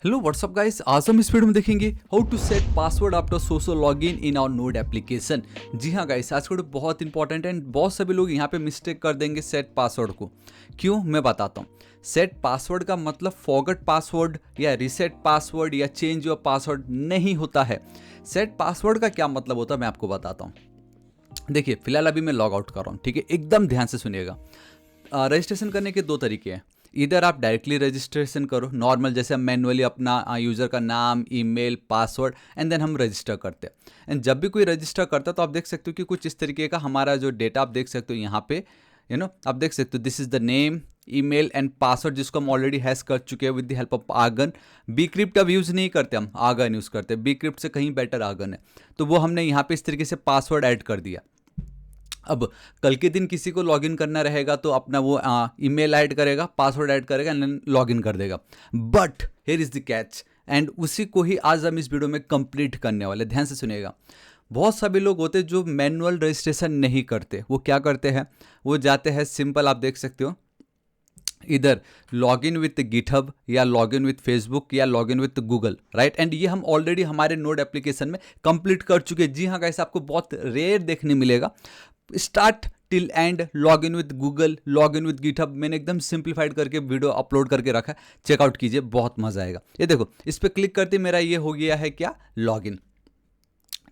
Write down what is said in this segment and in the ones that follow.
Hello what's up guys, आज हम इस वीडियो में देखेंगे how to set password after social login in our node application. जी हाँ गाइस, आज का वीडियो बहुत इंपॉर्टेंट है एंड बहुत सभी लोग यहाँ पे मिस्टेक कर देंगे सेट पासवर्ड को। क्यों, मैं बताता हूँ। सेट पासवर्ड का मतलब फॉरगेट पासवर्ड या रीसेट पासवर्ड या चेंज योर पासवर्ड नहीं होता है। सेट पासवर्ड का क्या मतलब होता है, मैं आपको बताता हूँ। देखिए, फिलहाल अभी मैं लॉग आउट कर रहा हूँ, ठीक है, एकदम ध्यान से सुनिएगा। रजिस्ट्रेशन करने के दो तरीके हैं। इधर आप डायरेक्टली रजिस्ट्रेशन करो नॉर्मल, जैसे हम मैनुअली अपना यूज़र का नाम, ईमेल, पासवर्ड एंड देन हम रजिस्टर करते हैं। एंड जब भी कोई रजिस्टर करता है तो आप देख सकते हो कि कुछ इस तरीके का हमारा जो डेटा आप देख सकते हो यहाँ पे, आप देख सकते हो this is the name, email and password, जिसको हम ऑलरेडी हैश कर चुके हैं with the help of Argon. Bcrypt अब यूज़ नहीं करते, हम आर्गन यूज़ करते हैं। बी क्रिप्ट से कहीं बेटर आर्गन है, तो वो हमने यहाँ पे इस तरीके से पासवर्ड ऐड कर दिया। अब कल के दिन किसी को लॉगिन करना रहेगा तो अपना वो ईमेल ऐड करेगा, पासवर्ड ऐड करेगा एंड लॉगिन कर देगा। But here is the catch, and उसी को ही आज हम इस वीडियो में कंप्लीट करने वाले। ध्यान से सुनिएगा। बहुत सभी लोग होते हैं जो मैनुअल रजिस्ट्रेशन नहीं करते। वो क्या करते हैं, वो जाते हैं सिंपल, आप देख सकते हो इधर लॉगिन विथ गिटहब या लॉगिन विथ फेसबुक या login with Google, right. And ये हम ऑलरेडी हमारे नोड एप्लीकेशन में कंप्लीट कर चुके हैं। जी हाँ गाइस, आपको बहुत रेयर देखने मिलेगा। Start till and log in with Google, log in with GitHub, मैंने एकदम सिंप्लीफाइड करके वीडियो अपलोड करके रखा है, चेकआउट कीजिए, बहुत मजा आएगा। ये देखो, इस पर क्लिक करते मेरा ये हो गया है क्या, लॉगिन।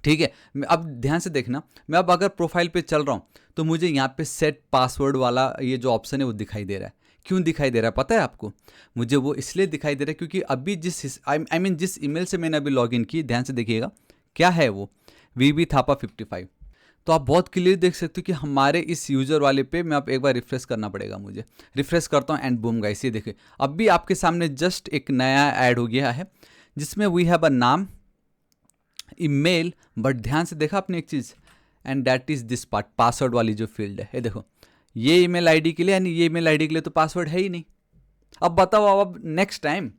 ठीक है, अब ध्यान से देखना, मैं अब अगर प्रोफाइल पे चल रहा हूँ तो मुझे यहाँ पे सेट पासवर्ड वाला ये जो ऑप्शन है वो दिखाई दे रहा है। क्यों दिखाई दे रहा है पता है आपको? मुझे वो इसलिए दिखाई दे रहा है क्योंकि अभी जिस ईमेल से मैंने अभी लॉगिन की, ध्यान से देखिएगा क्या है वो, VB थापा 55। तो आप बहुत क्लियर देख सकते हो कि हमारे इस यूज़र वाले पे मैं अब एक बार रिफ्रेश करना पड़ेगा मुझे। रिफ्रेश करता हूँ एंड बूम गाइस, ये देखिए अब भी आपके सामने जस्ट एक नया ऐड हो गया है जिसमें वी हैव अ नाम, ईमेल, बट ध्यान से देखा आपने एक चीज़, and that is this part, password वाली जो फील्ड है। ये देखो, ये ईमेल आईडी के लिए यानी ये ईमेल आईडी के लिए तो पासवर्ड है ही नहीं। अब बताओ, अब नेक्स्ट टाइम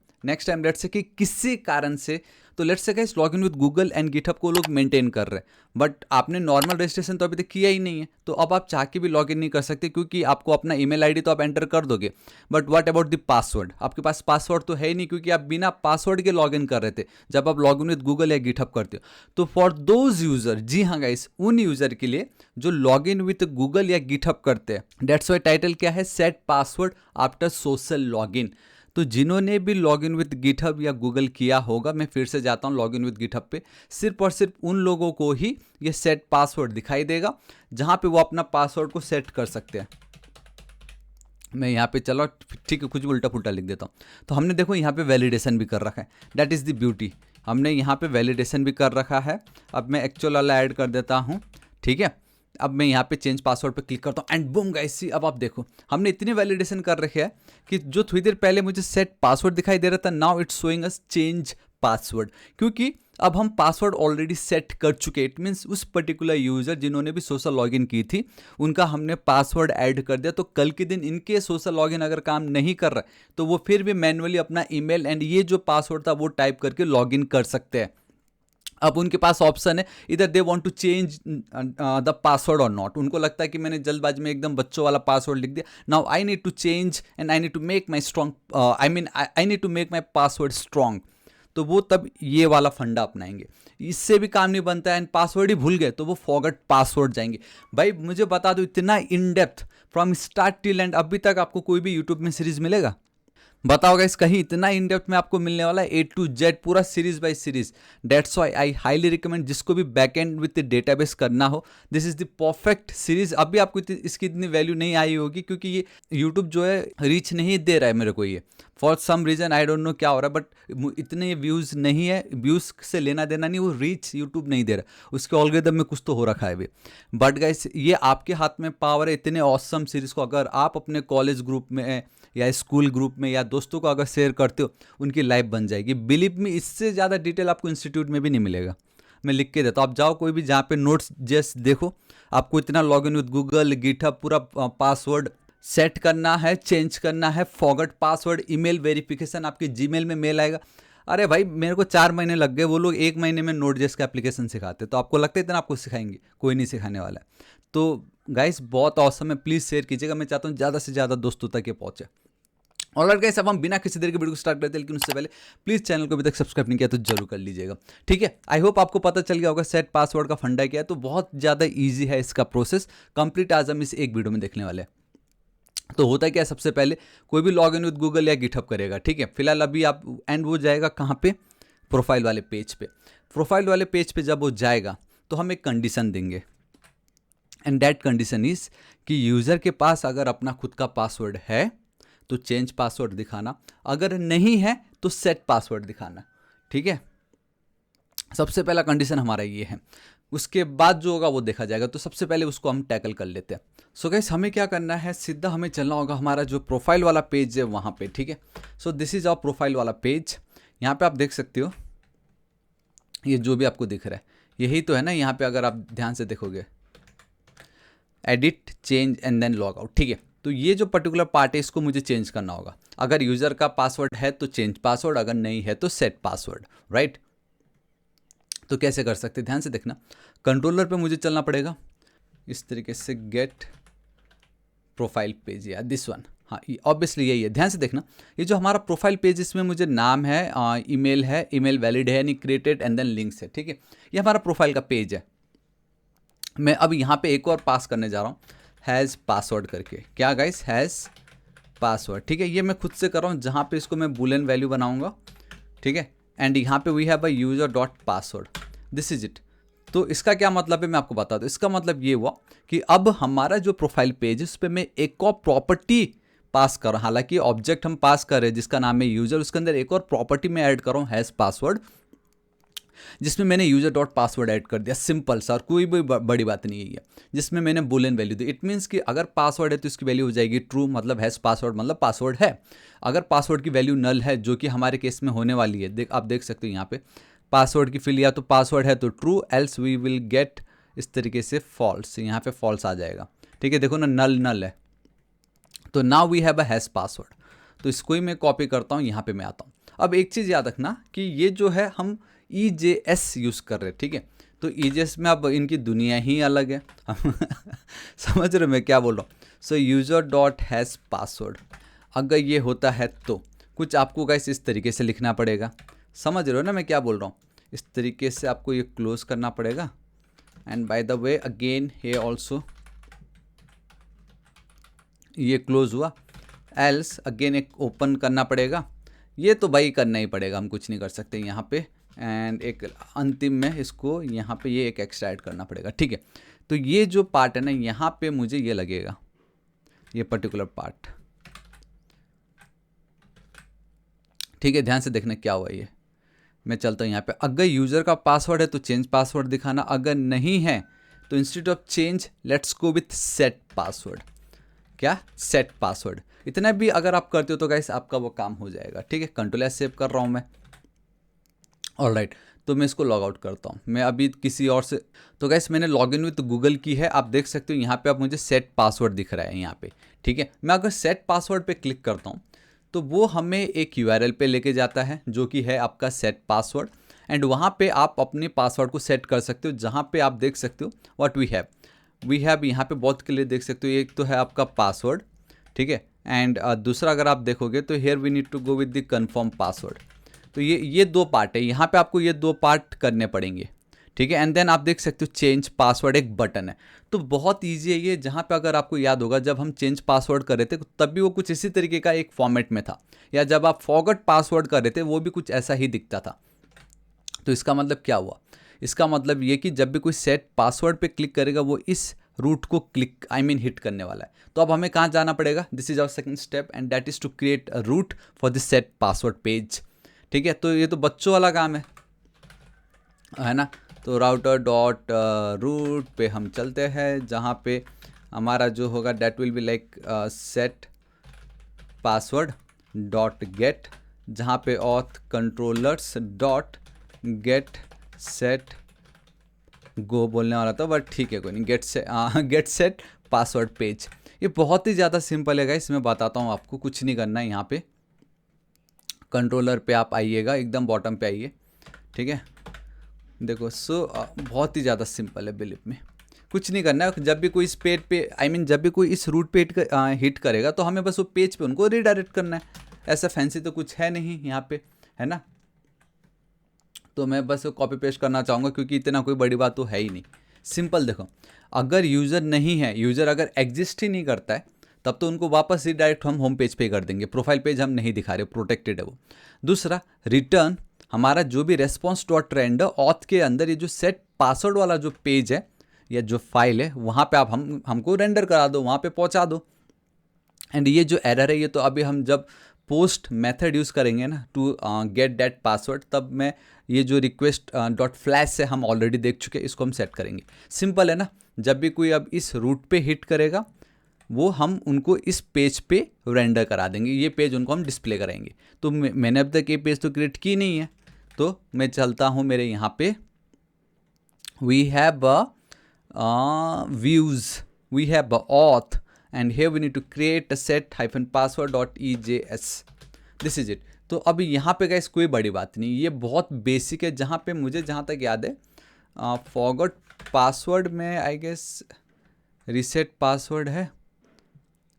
लेट्स से कि किसी कारण से, तो let's say guys login with Google and GitHub को लोग मेंटेन कर रहे हैं, बट आपने नॉर्मल रजिस्ट्रेशन तो अभी तक किया ही नहीं है, तो अब आप चाह के भी लॉगिन नहीं कर सकते क्योंकि आपको अपना ईमेल आईडी तो आप एंटर कर दोगे, but what about the password? आपके पास पासवर्ड तो है ही नहीं क्योंकि आप बिना पासवर्ड के लॉगिन कर रहे थे जब आप लॉगिन विद गूगल या गिटहब करते हो। तो फॉर दोज यूजर, जी हाँ गाइस, उन यूजर के लिए जो लॉगिन विद गूगल या गिटहब करते हैं, दैट्स वाई टाइटल क्या है, set password after social login. तो जिन्होंने भी लॉगिन विद गिटहब या गूगल किया होगा, मैं फिर से जाता हूँ लॉगिन विद गिटहब पे, सिर्फ और सिर्फ उन लोगों को ही ये सेट पासवर्ड दिखाई देगा जहाँ पे वो अपना पासवर्ड को सेट कर सकते हैं। मैं यहाँ पे चलो ठीक है, कुछ भी उल्टा पुल्टा लिख देता हूँ। तो हमने देखो यहाँ पे वैलिडेशन भी कर रखा है, दैट इज़ द ब्यूटी। हमने यहाँ पे वैलिडेशन भी कर रखा है। अब मैं एक्चुअल वाला ऐड कर देता हूँ, ठीक है। अब मैं यहाँ पे चेंज पासवर्ड पे क्लिक करता हूँ एंड बूम गाइस, अब आप देखो हमने इतनी वैलिडेशन कर रखे है कि जो थोड़ी देर पहले मुझे सेट पासवर्ड दिखाई दे रहा था, now it's showing us change password, क्योंकि अब हम पासवर्ड ऑलरेडी सेट कर चुके। इट मीन्स उस पर्टिकुलर यूजर जिन्होंने भी सोशल लॉगिन की थी उनका हमने पासवर्ड ऐड कर दिया। तो कल के दिन इनके सोशल लॉगिन अगर काम नहीं कर रहा है तो वो फिर भी मैन्युअली अपना ईमेल एंड ये जो पासवर्ड था वो टाइप करके लॉगिन कर सकते हैं। अब उनके पास ऑप्शन है, इधर they want to change the password और नॉट। उनको लगता है कि मैंने जल्दबाजी में एकदम बच्चों वाला पासवर्ड लिख दिया, now I need to change and I need to make my strong, I need to make my password strong. तो वो तब ये वाला फंडा अपनाएंगे। इससे भी काम नहीं बनता है एंड पासवर्ड ही भूल गए तो वो फॉरगेट पासवर्ड जाएंगे। भाई मुझे बता दो, इतना in depth from start till and अभी तक आपको कोई भी यूट्यूब में सीरीज मिलेगा? बताओ गाइस, कहीं इतना इन डेप्थ में आपको मिलने वाला है, A to Z पूरा series by series. That's why I highly recommend, जिसको भी बैक एंड विद डेटाबेस करना हो, this is the perfect series. अभी आपको इसकी इतनी वैल्यू नहीं आई होगी क्योंकि ये यूट्यूब जो है रीच नहीं दे रहा है मेरे को, ये for some reason, I don't know क्या हो रहा है, बट इतने व्यूज़ नहीं है, व्यूज़ से लेना देना नहीं, वो रीच यूट्यूब नहीं दे रहा, उसके ऑलगोरिथम में कुछ तो हो रखा है अभी। बट गाइस, ये आपके हाथ में पावर है, इतने ऑसम सीरीज को अगर आप अपने कॉलेज ग्रुप में या स्कूल ग्रुप में या दोस्तों को अगर शेयर करते हो, उनकी लाइफ बन जाएगी। बिलीव मी, इससे ज़्यादा डिटेल आपको इंस्टीट्यूट में भी नहीं मिलेगा। मैं लिख के देता हूँ, आप जाओ कोई भी जहाँ पे नोट्स जस्ट देखो, आपको इतना लॉगिन विद गूगल गिटहब पूरा पासवर्ड सेट करना है, चेंज करना है, फॉरगेट पासवर्ड, ईमेल वेरिफिकेशन, आपके जीमेल में मेल आएगा। अरे भाई, मेरे को 4 महीने लग गए, वो लोग 1 महीने में नोट जेस का एप्लीकेशन सिखाते, तो आपको लगता है इतना आपको सिखाएंगे? कोई नहीं सिखाने वाला है। तो गाइस बहुत औसम है, प्लीज़ शेयर कीजिएगा, मैं चाहता हूँ ज़्यादा से ज़्यादा दोस्तों तक ये पहुँचे। ऑलराइट गाइस, अब हम बिना किसी देर के वीडियो को स्टार्ट करते हैं, लेकिन उससे पहले प्लीज चैनल को अभी तक सब्सक्राइब नहीं किया तो जरूर कर लीजिएगा, ठीक है। आई होप आपको पता चल गया होगा सेट पासवर्ड का फंडा क्या है। तो बहुत ज़्यादा ईजी है इसका प्रोसेस, कंप्लीट आज हम इस एक वीडियो में देखने वाले हैं। तो होता क्या है, सबसे पहले कोई भी लॉग इन विद गूगल या गिटहब करेगा, ठीक है। फिलहाल अभी आप एंड वो जाएगा कहाँ पे, प्रोफाइल वाले पेज पे। प्रोफाइल वाले पेज पे जब वो जाएगा तो हम एक कंडीशन देंगे, एंड दैट कंडीशन इज कि यूज़र के पास अगर अपना खुद का पासवर्ड है तो चेंज पासवर्ड दिखाना, अगर नहीं है तो सेट पासवर्ड दिखाना, ठीक है। सबसे पहला कंडीशन हमारा ये है, उसके बाद जो होगा वो देखा जाएगा। तो सबसे पहले उसको हम टैकल कर लेते हैं। सो गाइस, हमें क्या करना है, सीधा हमें चलना होगा हमारा जो प्रोफाइल वाला पेज है वहाँ पे, ठीक है। So this is our profile वाला पेज। यहाँ पे आप देख सकते हो, ये जो भी आपको दिख रहा है यही तो है ना। यहाँ पे अगर आप ध्यान से देखोगे, edit, change and then log out, ठीक है। तो ये जो पर्टिकुलर पार्ट है इसको मुझे चेंज करना होगा। अगर यूज़र का पासवर्ड है तो चेंज पासवर्ड, अगर नहीं है तो सेट पासवर्ड, राइट। तो कैसे कर सकते हैं, ध्यान से देखना। कंट्रोलर पे मुझे चलना पड़ेगा इस तरीके से, गेट प्रोफाइल पेज या दिस वन, हाँ ऑब्वियसली यही है। ध्यान से देखना, ये जो हमारा प्रोफाइल पेज, इसमें मुझे नाम है, ईमेल है, ईमेल वैलिड है यानी क्रिएटेड, एंड देन लिंक्स है, ठीक है। ये हमारा प्रोफाइल का पेज है। मैं अब यहाँ पे एक और पास करने जा रहा हूँ, हैज़ पासवर्ड करके। क्या गाइस, हैज़ पासवर्ड, ठीक है। ये मैं खुद से कर रहा हूँ, जहाँ पे इसको मैं बूलियन वैल्यू बनाऊंगा, ठीक है। एंड यहाँ पे we have a user dot password, this is it. तो इसका क्या मतलब है मैं आपको बता दूँ। इसका मतलब ये हुआ कि अब हमारा जो प्रोफाइल पेज है उस पर मैं एक और प्रॉपर्टी पास कर रहा हूँ। हालांकि ऑब्जेक्ट हम पास कर रहे हैं जिसका नाम है यूजर, उसके अंदर एक और प्रॉपर्टी में ऐड कर रहा हूँ, हैज़ पासवर्ड, जिसमें मैंने यूजर डॉट पासवर्ड ऐड कर दिया। सिंपल सा, और कोई भी बड़ी बात नहीं है ये, जिसमें मैंने Boolean value the. It means कि अगर पासवर्ड है तो इसकी वैल्यू हो जाएगी ट्रू, मतलब हैज़ पासवर्ड मतलब पासवर्ड है। अगर पासवर्ड की वैल्यू नल है, जो कि हमारे केस में होने वाली है, आप देख सकते हो यहाँ पे पासवर्ड की फिल, या तो पासवर्ड है तो true, else we will get इस तरीके से फॉल्स, यहाँ पे फॉल्स आ जाएगा, ठीक है। देखो ना, नल नल है। तो now we have a hash password. तो इसको ही मैं कॉपी करता हूँ, यहाँ पे मैं आता हूँ। अब एक चीज़ याद रखना कि ये जो है हम EJS यूज़ कर रहे हैं, ठीक है। तो EJS में अब इनकी दुनिया ही अलग है समझ रहे हो मैं क्या बोल रहा हूँ। सो यूजर डॉट हैज़ पासवर्ड, अगर ये होता है तो कुछ आपको गाइस इस तरीके से लिखना पड़ेगा। समझ रहे हो ना मैं क्या बोल रहा हूँ। इस तरीके से आपको ये क्लोज करना पड़ेगा। And by the way again ये ऑल्सो, ये क्लोज हुआ, एल्स अगेन एक ओपन करना पड़ेगा। ये तो भाई करना ही पड़ेगा, हम कुछ नहीं कर सकते यहाँ पे। एंड एक अंतिम में इसको यहाँ पे ये एक एक्स्ट्रा ऐड करना पड़ेगा, ठीक है। तो ये जो पार्ट है ना, यहाँ पे मुझे ये लगेगा, ये पर्टिकुलर पार्ट, ठीक है। ध्यान से देखना क्या हुआ ये। मैं चलता हूँ यहाँ पे, अगर यूज़र का पासवर्ड है तो चेंज पासवर्ड दिखाना, अगर नहीं है तो instead of change let's go with set password. क्या, सेट पासवर्ड। इतना भी अगर आप करते हो तो गाइस आपका वो काम हो जाएगा, ठीक है। कंट्रोल एस सेव कर रहा हूँ मैं, ऑलराइट। तो मैं इसको लॉग आउट करता हूँ, मैं अभी किसी और से। तो गाइस मैंने लॉग इन विद गूगल की है, आप देख सकते हो यहाँ पे आप मुझे सेट पासवर्ड दिख रहा है यहाँ पे, ठीक है। मैं अगर सेट पासवर्ड पे क्लिक करता हूँ तो वो हमें एक URL पे लेके जाता है जो कि है आपका सेट पासवर्ड। एंड वहाँ पे आप अपने पासवर्ड को सेट कर सकते हो, जहाँ पे आप देख सकते हो व्हाट वी हैव यहाँ पे बहुत क्लियर देख सकते हो। एक तो है आपका पासवर्ड, ठीक है। एंड दूसरा अगर आप देखोगे तो here we need to go with the confirm password. तो ये दो पार्ट है, यहाँ पे आपको ये दो पार्ट करने पड़ेंगे, ठीक है। एंड देन आप देख सकते हो चेंज पासवर्ड एक बटन है। तो बहुत ईजी है ये, जहाँ पे अगर आपको याद होगा जब हम चेंज पासवर्ड कर रहे थे तब भी वो कुछ इसी तरीके का एक फॉर्मेट में था, या जब आप फॉरगॉट पासवर्ड कर रहे थे वो भी कुछ ऐसा ही दिखता था। तो इसका मतलब क्या हुआ, इसका मतलब ये कि जब भी कोई सेट पासवर्ड पे क्लिक करेगा वो इस रूट को क्लिक हिट करने वाला है। तो अब हमें कहाँ जाना पड़ेगा, this is our second step and that is to create a route for this set password page, ठीक है। तो ये तो बच्चों वाला काम है ना। तो राउटर डॉट रूट पे हम चलते हैं, जहाँ पे हमारा जो होगा that will be like set password dot gate, जहाँ पे auth controllers dot get set go बोलने वाला था, बट ठीक है कोई नहीं, गेट सेट पासवर्ड पेज। ये बहुत ही ज़्यादा सिंपल है गाइस, मैं बताता हूँ आपको, कुछ नहीं करना है। यहाँ पे कंट्रोलर पे आप आइएगा, एकदम बॉटम पे आइए, ठीक है। देखो बहुत ही ज़्यादा सिंपल है, बिलीव में कुछ नहीं करना है। जब भी कोई इस पेज पे जब भी कोई इस रूट पे हिट करेगा तो हमें बस वो पेज पे उनको रिडायरेक्ट करना है, ऐसा फैंसी तो कुछ है नहीं यहाँ पे, है ना। तो मैं बस कॉपी पेस्ट करना चाहूँगा क्योंकि इतना कोई बड़ी बात तो है ही नहीं। सिंपल देखो, अगर यूज़र नहीं है, यूज़र अगर एग्जिस्ट ही नहीं करता है, तब तो उनको वापस ही डायरेक्ट हम होम पेज पे कर देंगे। प्रोफाइल पेज हम नहीं दिखा रहे, प्रोटेक्टेड है वो। दूसरा, रिटर्न हमारा जो भी रेस्पॉन्स डॉट रेंडर ऑथ के अंदर ये जो सेट पासवर्ड वाला जो पेज है या जो फाइल है, वहाँ पे आप हमको रेंडर करा दो, वहाँ पे पहुँचा दो। एंड ये जो एरर है, ये तो अभी हम जब पोस्ट मेथड यूज़ करेंगे ना टू गेट दैट पासवर्ड, तब मैं ये जो रिक्वेस्ट डॉट फ्लैश से हम ऑलरेडी देख चुके हैं, इसको हम सेट करेंगे। सिंपल है ना। जब भी कोई अब इस रूट पे हिट करेगा, वो हम उनको इस पेज पे रेंडर करा देंगे, ये पेज उनको हम डिस्प्ले कराएंगे। तो मैंने अब तक ये पेज तो क्रिएट की नहीं है, तो मैं चलता हूँ मेरे यहाँ पे, we have views, we have auth, and here we need to create a set -password.ejs, this is it। तो अभी यहाँ पे गाइस कोई बड़ी बात नहीं, ये बहुत बेसिक है। जहाँ पे मुझे जहाँ तक याद है, फॉरगॉट पासवर्ड में आई गेस रीसेट पासवर्ड है,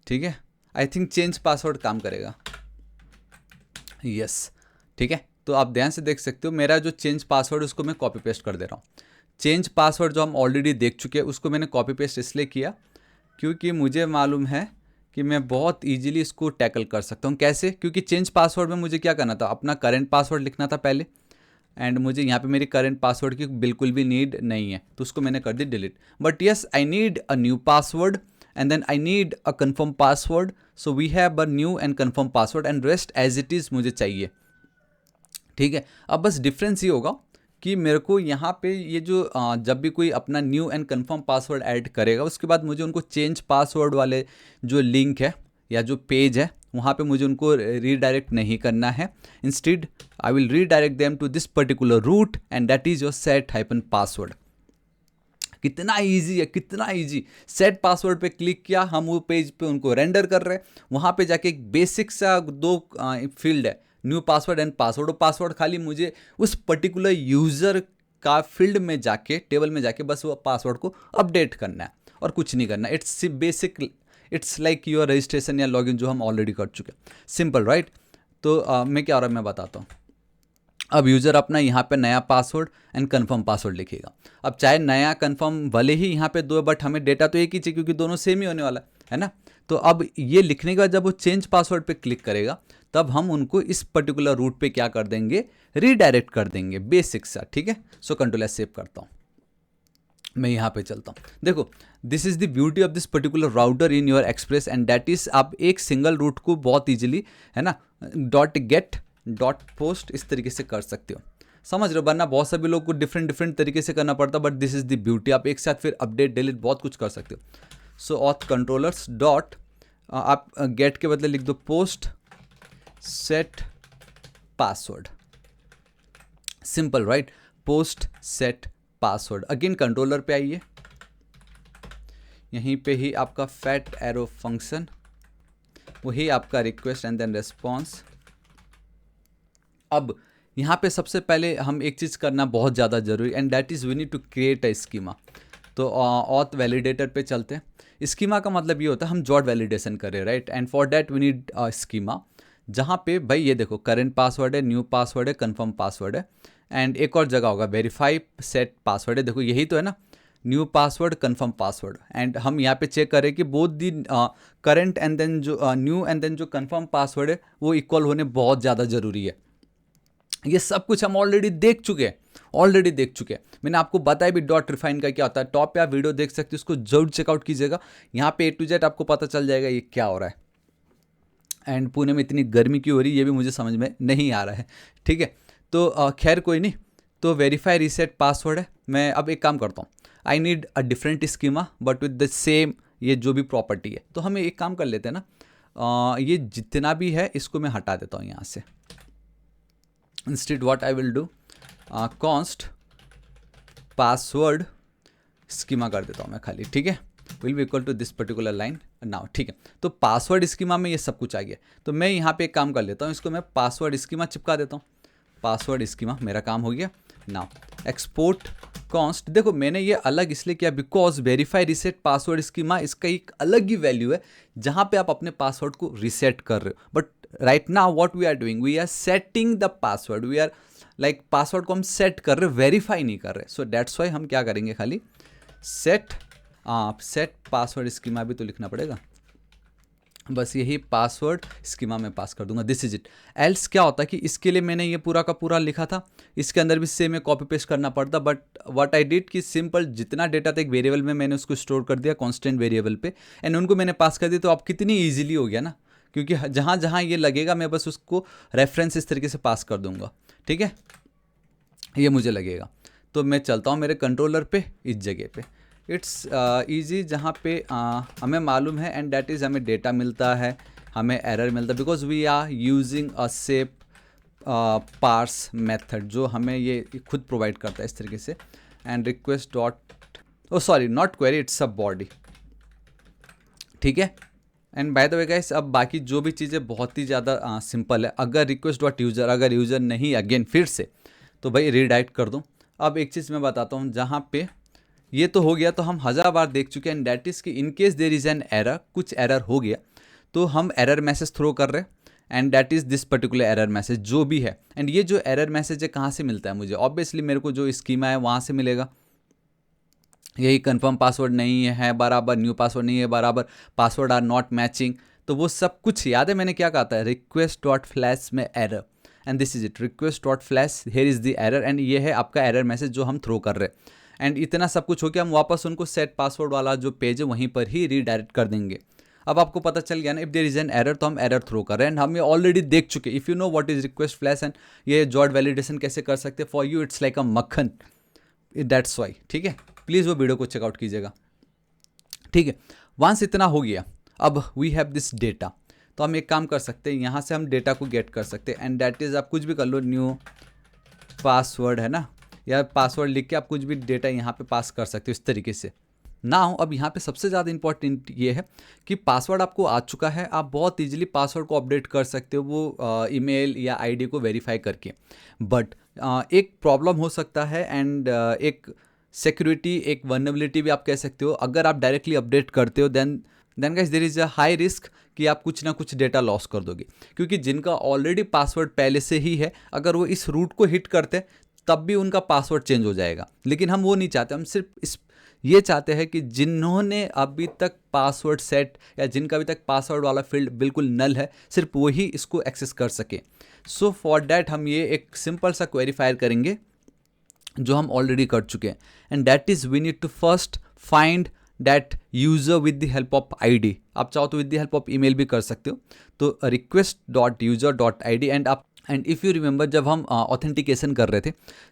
ठीक है। आई थिंक चेंज पासवर्ड काम करेगा, यस, ठीक है। तो आप ध्यान से देख सकते हो, मेरा जो चेंज पासवर्ड उसको मैं कॉपी पेस्ट कर दे रहा हूँ। चेंज पासवर्ड जो हम ऑलरेडी देख चुके हैं, उसको मैंने कॉपी पेस्ट इसलिए किया क्योंकि मुझे मालूम है कि मैं बहुत इजीली इसको टैकल कर सकता हूँ। कैसे? क्योंकि चेंज पासवर्ड में मुझे क्या करना था, अपना करंट पासवर्ड लिखना था पहले, एंड मुझे यहाँ पे मेरी करंट पासवर्ड की बिल्कुल भी नीड नहीं है, तो उसको मैंने कर दी delete. But yes, I need a new password and then I need a confirm password, so we have a new and confirm password and rest as it is मुझे चाहिए, ठीक है। अब बस डिफरेंस ये होगा कि मेरे को यहाँ पे ये जो जब भी कोई अपना new and confirm password add करेगा, उसके बाद मुझे उनको चेंज पासवर्ड वाले जो लिंक है या जो पेज है, वहाँ पे मुझे उनको रीडायरेक्ट नहीं करना है। Instead I will redirect them to this particular route and that is your set -password। कितना इजी है, कितना इजी। सेट पासवर्ड पे क्लिक किया, हम वो पेज पे उनको रेंडर कर रहे हैं। वहाँ पे जाके एक बेसिक सा 2 फील्ड है, न्यू पासवर्ड एंड पासवर्ड। और पासवर्ड खाली मुझे उस पर्टिकुलर यूज़र का फील्ड में जाके, टेबल में जाके बस वो पासवर्ड को अपडेट करना है और कुछ नहीं करना। It's basic, it's like your registration या लॉगिन जो हम ऑलरेडी कर चुके हैं। Simple, right. तो मैं क्या हो रहा है मैं बताता हूँ। अब यूज़र अपना यहाँ पे नया पासवर्ड एंड कन्फर्म पासवर्ड लिखेगा। अब चाहे नया कन्फर्म भले ही यहाँ पे 2, बट हमें डेटा तो एक ही चाहिए क्योंकि दोनों सेम ही होने वाला है ना। तो अब ये लिखने के बाद जब वो चेंज पासवर्ड पे क्लिक करेगा, तब हम उनको इस पर्टिकुलर रूट पे क्या कर देंगे, रीडायरेक्ट कर देंगे, बेसिक सा, ठीक है। सो कंट्रोल एस सेव करता हूँ, मैं यहाँ पे चलता हूँ। देखो, this is the beauty of this particular router in your express and that is आप एक सिंगल रूट को बहुत ईजिली, है ना, .get.post इस तरीके से कर सकते हो, समझ रहे हो। वरना बहुत सभी लोग को डिफरेंट तरीके से करना पड़ता, but this is the beauty. आप एक साथ फिर अपडेट डिलीट बहुत कुछ कर सकते हो। सो ऑथ कंट्रोलर्स डॉट, आप गेट के बदले लिख दो post set password, simple, right. Post set password, again controller पे आइए, यहीं पे ही आपका फैट एरो फंक्शन, वही आपका रिक्वेस्ट एंड देन रेस्पॉन्स। अब यहाँ पे सबसे पहले हम एक चीज़ करना बहुत ज़्यादा जरूरी, and that is we need to create a schema. तो ऑथ वैलिडेटर पे चलते हैं। स्कीमा का मतलब ये होता है हम जॉट वैलिडेशन करें, right. And for that we need schema, जहाँ पे भाई ये देखो करंट पासवर्ड है, न्यू पासवर्ड है, कन्फर्म पासवर्ड है, एंड एक और जगह होगा वेरीफाई सेट पासवर्ड है। देखो यही तो है ना, new password, confirm password. And हम यहाँ पे चेक करें कि both the current and then जो न्यू एंड देन जो कन्फर्म पासवर्ड है वो इक्वल होने बहुत ज़्यादा ज़रूरी है। ये सब कुछ हम ऑलरेडी देख चुके हैं, मैंने आपको बताया भी डॉट रिफाइन का क्या होता है। टॉप पे आप वीडियो देख सकते हो, उसको जरूर चेकआउट कीजिएगा। यहाँ पे A to Z आपको पता चल जाएगा ये क्या हो रहा है। एंड पुणे में इतनी गर्मी क्यों हो रही है ये भी मुझे समझ में नहीं आ रहा है, ठीक है। तो खैर कोई नहीं, तो वेरीफाई रीसेट पासवर्ड है। मैं अब एक काम करता हूँ, आई need a different schema but with the same ये जो भी प्रॉपर्टी है। तो हम एक काम कर लेते हैं ना, ये जितना भी है इसको मैं हटा देता हूँ यहाँ से। Instead what I will do, const password schema कर देता हूँ मैं खाली, ठीक है। Will be equal to this particular line now, ठीक है। तो पासवर्ड स्कीमा में ये सब कुछ आ गया। तो मैं यहाँ पे एक काम कर लेता हूँ, इसको मैं पासवर्ड स्कीमा चिपका देता हूँ। पासवर्ड स्कीमा मेरा काम हो गया। नाउ एक्सपोर्ट कॉन्स्ट, देखो मैंने ये अलग इसलिए किया because verify reset password schema, इसका एक अलग ही वैल्यू है जहाँ पे आप अपने पासवर्ड को रीसेट कर रहे हो। But right now what we are doing, we are setting the password, we are like password को हम सेट कर रहे, वेरीफाई नहीं कर रहे। सो दैट्स वाई हम क्या करेंगे, खाली सेट पासवर्ड स्कीमा भी तो लिखना पड़ेगा, बस यही पासवर्ड स्कीमा में पास कर दूंगा, दिस इज इट। एल्स क्या होता है कि इसके लिए मैंने ये पूरा का पूरा लिखा था, इसके अंदर भी सेम में कॉपी पेस्ट करना पड़ता, बट व्हाट आई डिड कि सिंपल जितना डेटा था एक वेरिएबल में मैंने उसको स्टोर कर दिया कांस्टेंट वेरिएबल पे, एंड उनको मैंने पास कर दिया। तो अब कितनी ईजिली हो गया ना, क्योंकि जहाँ जहाँ ये लगेगा मैं बस उसको रेफरेंस इस तरीके से पास कर दूंगा, ठीक है, ये मुझे लगेगा। तो मैं चलता हूँ मेरे कंट्रोलर पे, इस जगह पे इट्स ईजी, जहाँ पे हमें मालूम है, एंड दैट इज़ हमें डेटा मिलता है, हमें एरर मिलता है, because we are using a safe parse method, जो हमें ये खुद प्रोवाइड करता है इस तरीके से। And request dot sorry not query, it's a body, ठीक है। And by the way guys, अब बाकी जो भी चीज़ें बहुत ही ज़्यादा सिंपल है। अगर रिक्वेस्ट डॉट यूज़र, अगर यूज़र नहीं अगेन फिर से, तो भाई रीडायरेक्ट कर दूँ। अब एक चीज़ मैं बताता हूँ, जहाँ पे ये तो हो गया, तो हम 1000 बार देख चुके हैं, एंड दैट इज़ कि in case there is an error, कुछ एरर हो गया तो हम एरर मैसेज थ्रो कर रहे हैं, and that is this particular error message जो भी है। एंड ये जो एरर मैसेज है कहाँ से मिलता है मुझे, ऑब्वियसली मेरे को जो स्कीमा है वहाँ से मिलेगा। यही कंफर्म पासवर्ड नहीं है बराबर, न्यू पासवर्ड नहीं है बराबर, पासवर्ड आर नॉट मैचिंग, तो वो सब कुछ याद है मैंने क्या कहा था, रिक्वेस्ट डॉट फ्लैश में error, and this is it, request dot flash, here is the error, and ये है आपका एरर मैसेज जो हम थ्रो कर रहे हैं। एंड इतना सब कुछ हो गया, हम वापस उनको सेट पासवर्ड वाला जो पेज है वहीं पर ही रीडायरेक्ट कर देंगे। अब आपको पता चल गया ना, if there is an error तो हम एरर थ्रो कर रहे हैं, एंड हम ये ऑलरेडी देख चुके। If you know what is request flash and ये जॉट वैलिडेशन कैसे कर सकते हैं, फॉर यू इट्स लाइक अ मक्खन, दैट्स वाई, ठीक है। प्लीज़ वो वीडियो को चेकआउट कीजिएगा, ठीक है। वंस इतना हो गया, अब वी हैव दिस डेटा, तो हम एक काम कर सकते हैं, यहाँ से हम डेटा को गेट कर सकते हैं, एंड दैट इज़ आप कुछ भी कर लो, न्यू पासवर्ड है ना, या पासवर्ड लिख के आप कुछ भी डेटा यहाँ पे पास कर सकते हो इस तरीके से। नाउ अब यहाँ पे सबसे ज़्यादा इंपॉर्टेंट ये है कि पासवर्ड आपको आ चुका है, आप बहुत इजीली पासवर्ड को अपडेट कर सकते हो वो ईमेल या आईडी को वेरीफाई करके। बट एक प्रॉब्लम हो सकता है, एंड एक सिक्योरिटी, एक वल्नरेबिलिटी भी आप कह सकते हो, अगर आप डायरेक्टली अपडेट करते हो then guys there is a high risk कि आप कुछ ना कुछ डेटा लॉस कर दोगे, क्योंकि जिनका ऑलरेडी पासवर्ड पहले से ही है, अगर वो इस रूट को हिट करते तब भी उनका पासवर्ड चेंज हो जाएगा। लेकिन हम वो नहीं चाहते, हम सिर्फ ये चाहते हैं कि जिन्होंने अभी तक पासवर्ड सेट, या जिनका अभी तक पासवर्ड वाला फील्ड बिल्कुल नल है, सिर्फ वही इसको एक्सेस कर सके। सो फॉर डैट हम ये एक सिंपल सा क्वेरीफायर करेंगे जो हम ऑलरेडी कर चुके हैं, and that is we need to first find that user with the help of ID. आप चाहो तो with the help of email भी कर सकते हो, तो request dot user dot I D. And if you remember, जब हम ऑथेंटिकेशन कर रहे थे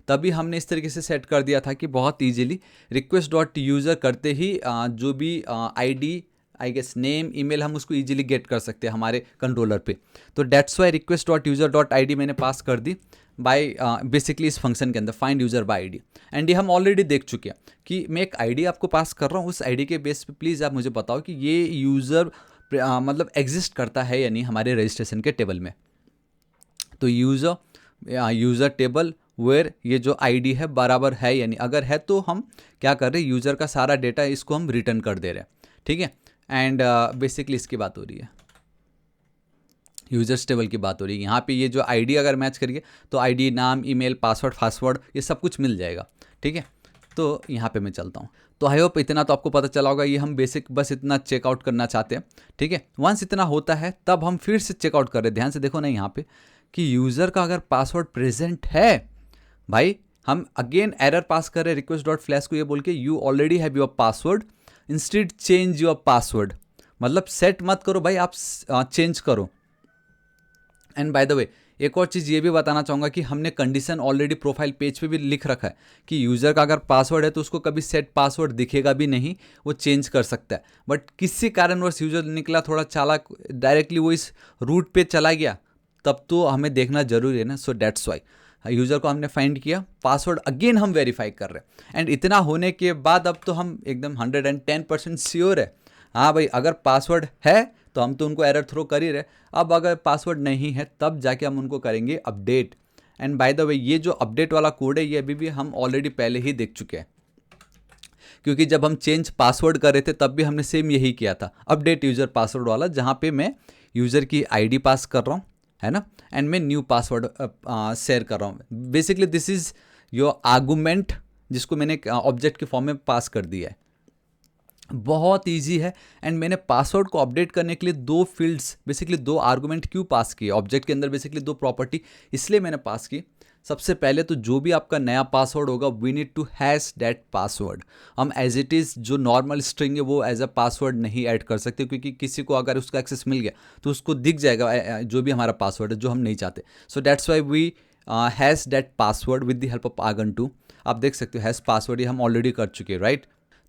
तभी हमने इस तरीके से सेट कर दिया था कि बहुत ईजिली रिक्वेस्ट डॉट यूज़र करते ही जो भी ID, I guess name, email, हम उसको इजीली गेट कर सकते हैं हमारे कंट्रोलर पे। तो that's why request dot user dot I D मैंने पास कर दी बाय बेसिकली इस फंक्शन के अंदर, find user bye ID. And ये हम ऑलरेडी देख चुके हैं कि मैं एक आईडी आपको पास कर रहा हूँ, उस आईडी के बेस पे प्लीज़ आप मुझे बताओ कि ये यूज़र मतलब एग्जिस्ट करता है या नहीं हमारे रजिस्ट्रेशन के टेबल में। तो यूज़र टेबल वेयर ये जो आईडी है बराबर है या नहीं, अगर है तो हम क्या कर रहे हैं, यूज़र का सारा डेटा इसको हम रिटर्न कर दे रहे हैं, ठीक है। एंड बेसिकली इसकी बात हो रही है, यूजर्स टेबल की बात हो रही है। यहाँ पे ये जो आईडी अगर मैच करिए तो आईडी, नाम, ईमेल, पासवर्ड ये सब कुछ मिल जाएगा, ठीक है। तो यहाँ पे मैं चलता हूँ। तो आई होप इतना तो आपको पता चला होगा, ये हम बेसिक बस इतना चेकआउट करना चाहते हैं, ठीक है। वंस इतना होता है तब हम फिर से चेकआउट कर रहे हैं, ध्यान से देखो ना यहाँ पे कि यूज़र का अगर पासवर्ड प्रेजेंट है, भाई हम अगेन एरर पास कर रहे हैं रिक्वेस्ट डॉट फ्लैश को ये बोल के, you already have your password, instead change your password, मतलब सेट मत करो भाई, आप चेंज करो। एंड बाय द वे एक और चीज़ ये भी बताना चाहूँगा कि हमने कंडीशन ऑलरेडी प्रोफाइल पेज पे भी लिख रखा है कि यूज़र का अगर पासवर्ड है तो उसको कभी सेट पासवर्ड दिखेगा भी नहीं, वो चेंज कर सकता है। बट किसी कारणवश यूज़र निकला थोड़ा चालाक, डायरेक्टली वो इस रूट पे चला गया, तब तो हमें देखना जरूरी है ना। सो दैट्स वाई यूज़र को हमने फाइंड किया, पासवर्ड अगेन हम वेरीफाई कर रहे हैं। एंड इतना होने के बाद अब तो हम एकदम 110% श्योर है, हाँ भाई अगर पासवर्ड है तो हम तो उनको एरर थ्रो कर ही रहे। अब अगर पासवर्ड नहीं है तब जाके हम उनको करेंगे update. And by the way ये जो अपडेट वाला कोड है ये अभी भी हम ऑलरेडी पहले ही देख चुके हैं, क्योंकि जब हम चेंज पासवर्ड कर रहे थे तब भी हमने सेम यही किया था, अपडेट यूज़र पासवर्ड वाला, जहाँ पे मैं यूज़र की आईडी पास कर रहा हूँ, है ना, एंड मैं न्यू पासवर्ड शेयर कर रहा हूँ। Basically this is your argument, जिसको मैंने ऑब्जेक्ट के फॉर्म में पास कर दिया है। बहुत इजी है। एंड मैंने पासवर्ड को अपडेट करने के लिए दो फील्ड्स, बेसिकली दो आर्गुमेंट क्यों पास किए ऑब्जेक्ट के अंदर, बेसिकली दो प्रॉपर्टी इसलिए मैंने पास की। सबसे पहले तो जो भी आपका नया पासवर्ड होगा we need to hash that password. हम एज इट इज़ जो नॉर्मल स्ट्रिंग है वो एज अ पासवर्ड नहीं ऐड कर सकते, क्योंकि किसी को अगर उसका एक्सेस मिल गया तो उसको दिख जाएगा जो भी हमारा पासवर्ड है, जो हम नहीं चाहते। So that's why we hash that password with the help of argon2। आप देख सकते हो हैश पासवर्ड ये हम ऑलरेडी कर चुके हैं, राइट।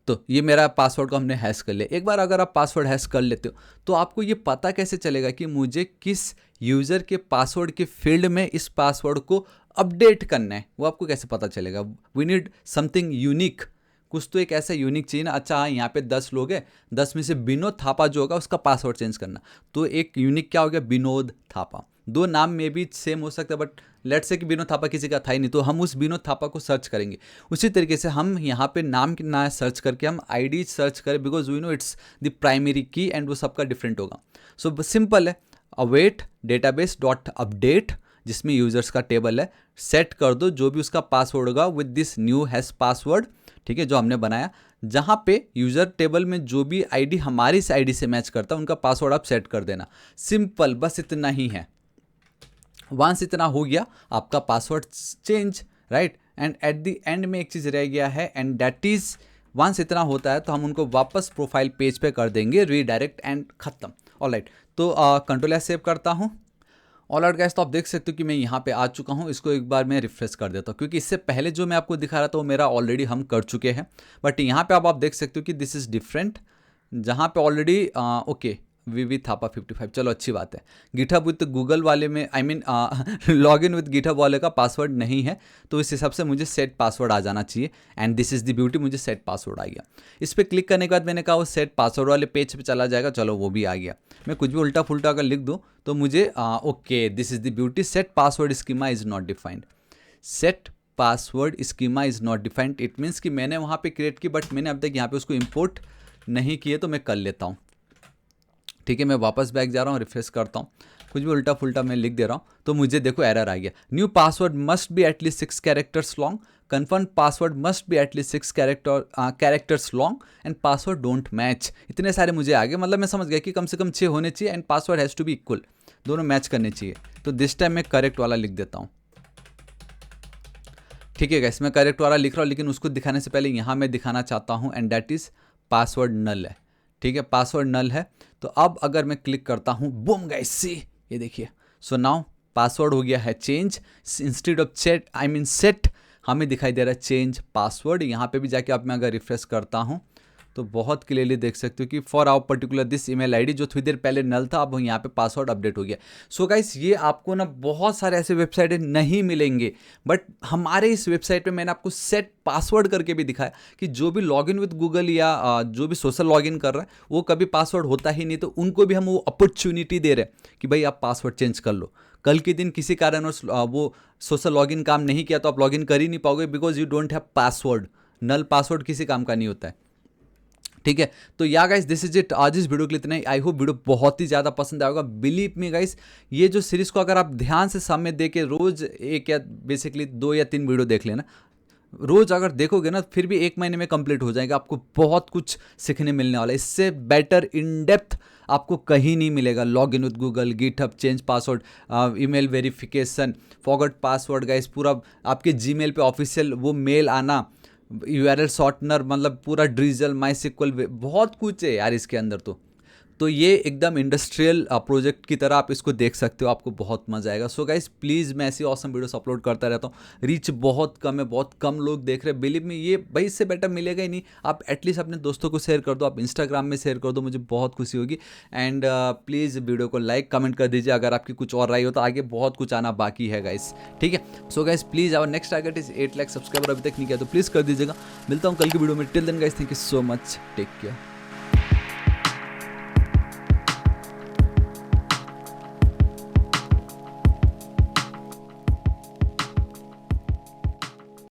तो ये मेरा पासवर्ड को हमने हैश कर लिया। एक बार अगर आप पासवर्ड हैश कर लेते हो तो आपको ये पता कैसे चलेगा कि मुझे किस यूज़र के पासवर्ड के फील्ड में इस पासवर्ड को अपडेट करना है, वो आपको कैसे पता चलेगा। वी नीड समथिंग यूनिक, कुछ तो एक ऐसा यूनिक चाहिए ना। अच्छा हाँ, यहाँ पे 10 लोग हैं, 10 में से विनोद थापा जो होगा उसका पासवर्ड चेंज करना, तो एक यूनिक क्या हो गया, विनोद थापा। दो नाम में भी सेम हो सकता है, बट लेट्स से कि विनोद थापा किसी का था ही नहीं, तो हम उस विनोद थापा को सर्च करेंगे। उसी तरीके से हम यहाँ पे नाम की ना सर्च करके हम आईडी सर्च करें, because we know it's the primary key and वो सबका डिफरेंट होगा। सो सिंपल है, अवेट डेटाबेस डॉट अपडेट, जिसमें यूजर्स का टेबल है, सेट कर दो जो भी उसका पासवर्ड होगा with this new hash password, ठीक है, जो हमने बनाया। जहाँ पे यूज़र टेबल में जो भी आईडी हमारी इस आईडी से मैच करता है उनका पासवर्ड आप सेट कर देना। सिंपल, बस इतना ही है। वंस इतना हो गया आपका password change, right. And at the end में एक चीज़ रह गया है, एंड दैट इज़ वंस इतना होता है तो हम उनको वापस प्रोफाइल पेज पे कर देंगे रीडायरेक्ट एंड ख़त्म। ऑलराइट, तो कंट्रोल एस सेव करता हूँ। ऑलराइट गाइस, तो आप देख सकते हो कि मैं यहाँ पे आ चुका हूँ। इसको एक बार मैं रिफ्रेश कर देता हूँ, क्योंकि इससे पहले जो मैं आपको दिखा रहा था वो मेरा ऑलरेडी हम कर चुके हैं। बट यहाँ पे अब आप देख सकते हो कि दिस इज़ डिफरेंट, जहाँ पे ऑलरेडी ओके वी थापा 55, चलो अच्छी बात है। गिटहब विद गूगल वाले में I mean log in with GitHub वाले का पासवर्ड नहीं है, तो इस हिसाब से मुझे सेट पासवर्ड आ जाना चाहिए। And this is the beauty, मुझे सेट पासवर्ड आ गया। इस पर क्लिक करने के बाद मैंने कहा वो सेट पासवर्ड वाले पेज पे चला जाएगा, चलो वो भी आ गया। मैं कुछ भी उल्टा फुल्टा अगर लिख दूँ तो मुझे okay, this is the beauty, set password schema is not defined. Set password schema is not defined, it means कि मैंने वहाँ पे क्रिएट की, बट मैंने अब तक यहाँ पे उसको इंपोर्ट नहीं किए, तो मैं कर लेता हूँ। ठीक है, मैं वापस बैक जा रहा हूँ, रिफ्रेश करता हूँ, कुछ भी उल्टा फुल्टा मैं लिख दे रहा हूँ, तो मुझे देखो एरर आ गया। New password must be at least 6 characters long, confirm password must be at least 6 characters long, and password don't match. इतने सारे मुझे आ गए, मतलब मैं समझ गया कि कम से कम 6 होने चाहिए, and password has to be equal, दोनों मैच करने चाहिए। तो दिस टाइम मैं करेक्ट वाला लिख देता हूँ। ठीक है गाइस, मैं करेक्ट वाला लिख रहा हूँ, लेकिन उसको दिखाने से पहले यहाँ मैं दिखाना चाहता हूँ, एंड दैट इज़ पासवर्ड नल है। ठीक है, पासवर्ड नल है। तो अब अगर मैं क्लिक करता हूँ, बूम गाइस, सी ये देखिए, सो नाउ पासवर्ड हो गया है चेंज। इंस्टेड ऑफ सेट हमें दिखाई दे रहा है चेंज पासवर्ड। यहाँ पे भी जाके अब मैं अगर रिफ्रेश करता हूँ तो बहुत क्लियरली देख सकते हो कि for our particular this email ID, जो थोड़ी देर पहले नल था, अब यहाँ पे पासवर्ड अपडेट हो गया। सो गाइस, ये आपको ना बहुत सारे ऐसे वेबसाइटें नहीं मिलेंगे, बट हमारे इस वेबसाइट पे मैंने आपको सेट पासवर्ड करके भी दिखाया कि जो भी लॉगिन विद गूगल या जो भी सोशल लॉगिन कर रहा है वो कभी पासवर्ड होता ही नहीं, तो उनको भी हम वो अपॉर्चुनिटी दे रहे हैं कि भाई आप पासवर्ड चेंज कर लो। कल के दिन किसी कारणवश वो सोशल लॉगिन काम नहीं किया तो आप लॉगिन कर ही नहीं पाओगे, because you don't have password. Null password किसी काम का नहीं होता है। ठीक है, तो या गाइस, दिस इज इट। आज इस वीडियो के लिए इतना ही। आई होप वीडियो बहुत ही ज़्यादा पसंद आएगा। बिलीव मी गाइस, ये जो सीरीज़ को अगर आप ध्यान से समय दे के रोज़ एक या बेसिकली 2 या 3 वीडियो देख लेना, रोज़ अगर देखोगे ना, फिर भी 1 महीने में कंप्लीट हो जाएगा। आपको बहुत कुछ सीखने मिलने वाला है। इससे बेटर इन डेप्थ आपको कहीं नहीं मिलेगा। Log in with Google, GitHub, change password, email verification, forgot password guys, पूरा आपके जीमेल पे ऑफिशियल वो मेल आना, URL शॉर्टनर, मतलब पूरा ड्रीजल, माईएसक्यूएल, बहुत कुछ है यार इसके अंदर। तो ये एकदम इंडस्ट्रियल प्रोजेक्ट की तरह आप इसको देख सकते हो, आपको बहुत मजा आएगा। सो गाइस, प्लीज़, मैं ऐसी ऑसम वीडियोस अपलोड करता रहता हूँ। रीच बहुत कम है, बहुत कम लोग देख रहे हैं। बिलीव में ये भाई इससे बेटर मिलेगा ही नहीं। आप एटलीस्ट अपने दोस्तों को शेयर कर दो, आप इंस्टाग्राम में शेयर कर दो, मुझे बहुत खुशी होगी। एंड प्लीज़ वीडियो को लाइक कमेंट कर दीजिए अगर आपकी कुछ और राय हो तो। आगे बहुत कुछ आना बाकी है गाइस, ठीक है। So guys, please, our next target is 8 lakh subscriber, अभी तक नहीं किया तो प्लीज़ कर दीजिएगा। मिलता हूँ कल की वीडियो में। Till then guys, thank you so much, take care.